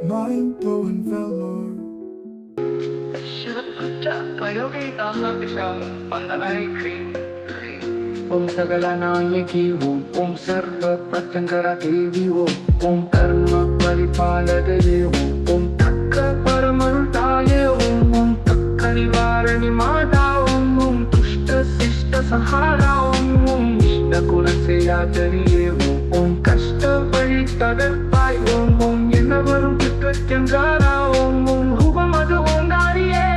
Mind-blowing velour. Om Sagalanayaki Om Om Sarva Pratyangara Devi Om Karma Paripaladaye Om Takka Paramantaye Om Takka Nivarani Mata Om Tushta Sishta Sahara Om Ishta Kulaseyatariye Om Kashta Paritadalpai Om Yenavarum Pratyangara Om Rupamadu Om Dariye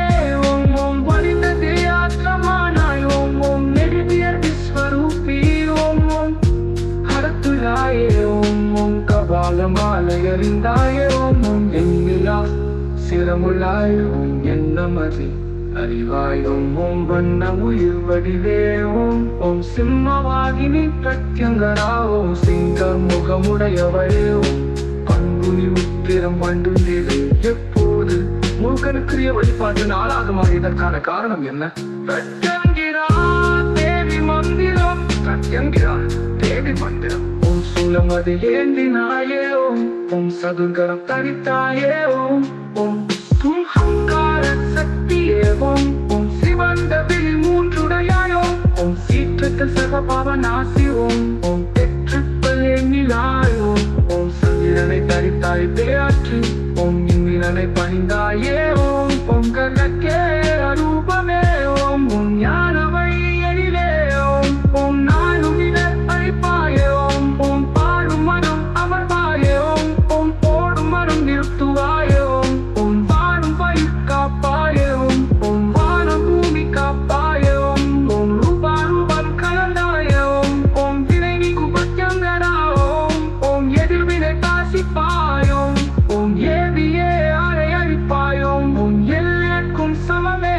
Om Varita Deyatramanaye Om Nedidiya Viswarupi Om Haratulaye Om Kabalamalayarindaye Om Ennila Siramulaye Om Ennamari Arivaye Om Vannamuyir Vadive Om Simhavagini Pratyangara Om Singamukhamudayavare Om Panguni Uthiram வண்டுந்திரு எப்போது முருகனுக்குரிய வழிபாட்டு நாளாக மாறியதற்கான காரணம் என்ன? பிரத்யங்கிரா தேவி மந்திரம் பிரத்யங்கிரா தேவி மந்திரம் ஓம் சூலமதி ஏந்தினாயே ஓம் சதுர்கரம் தரித்தாயே ஓம் துல்ஹங்கார சக்தியே ஓம் சிவந்தவில் மூன்றுடையாயோ ஓம் சீற்றத்து சகபாவநாசி ஓம் பெற்றுப்பல் எண்ணிலாயோ ஓம் சந்திரனை தரித்தாய் பேயாற்று ஓம் இந்திரனை பணிந்தாயே ஓம் பொங்கலக்கே அரூபமே ஓம் ஞான வழியடிலே ஓம் நானும் இட அழிப்பாயே ஓம் பாடும் மனம் அமர்வாயே ஓம் போடும் மனம் நிறுத்துவாயே ஓம் வாடும் பயிர் காப்பாயே ஓம் வானம் பூமி காப்பாயே ஓம் ரூபாரூபம் கலந்தாயே ஓம் வினை நீக்கும் பிரத்யங்கரா ஓம் எதிர்வினை காசிப்பாயோம் ஓம் ஏவியே அறை அழிப்பாயோம் ஓம் எல்லைக்கும் சமமே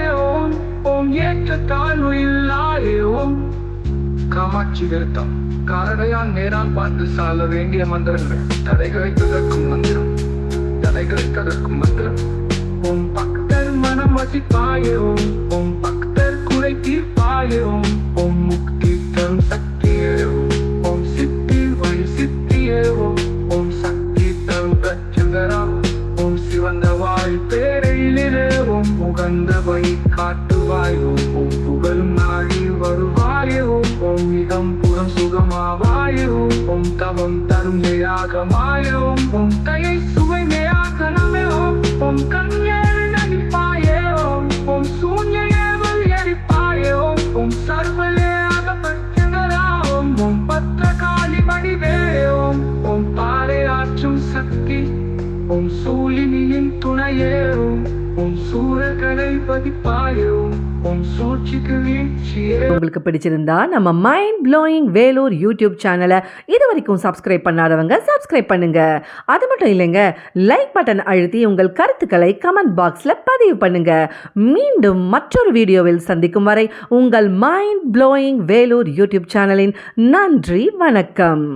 ஓம் ஏற்ற தாழ்வு இல்லாயே காமாட்சி விருத்தம் காரடையான் நேரான் பார்த்து சால வேண்டிய மந்திரங்கள் தடைகளை தகர்க்கும் மந்திரம் தடைகளை தகர்க்கும் மந்திரம் ஓம் பக்தர் மனம் வசிப்பாயே ஓம் பக்தர் குறை தீர்ப்பாயே ஓம் முக்தி தரும் சக்தியே ஓம் சித்தி வழி சித்தியே ஓம் சக்தி தரும் பிரச்சங்கரா ஓம் சிவந்த வாய் பேரையிலே ஓம் உகந்த வழி காட்டுவாய் ஓம் புகழும் நாடி வருவாயே ஓம் இதம் புறம் சுகமாவாயே ஓம் தவம் தரும் நேயாகமாயே ஓம் தயை சுவை நேயாகனமே ஓம் கண்யேறு நடிப்பாயே ஓம் சூன்ய ஏவல் எரிப்பாயே ஓம் சர்வலேயாக பிரச்சங்கரா ஓம் பத்திரகாளி வடிவே ஓம் பாறை ஆற்றும் சக்தி ஓம் சூலினியின் துணையே ஓம் சூரர்களை பதிப்பாயே ஓம் சூழ்ச்சிக்கு வீழ்ச்சியே. உங்களுக்கு பிடிச்சிருந்தா நம்ம மைண்ட் ப்ளோயிங் வேலூர் யூடியூப் சேனலை இது வரைக்கும் சப்ஸ்கிரைப் பண்ணாதவங்க சப்ஸ்கிரைப் பண்ணுங்க. அது மட்டும் இல்லைங்க, லைக் பட்டன் அழுத்தி உங்கள் கருத்துக்களை கமெண்ட் பாக்ஸில் பதிவு பண்ணுங்க. மீண்டும் மற்றொரு வீடியோவில் சந்திக்கும் வரை உங்கள் மைண்ட் ப்ளோயிங் வேலூர் யூடியூப் சேனலின் நன்றி, வணக்கம்.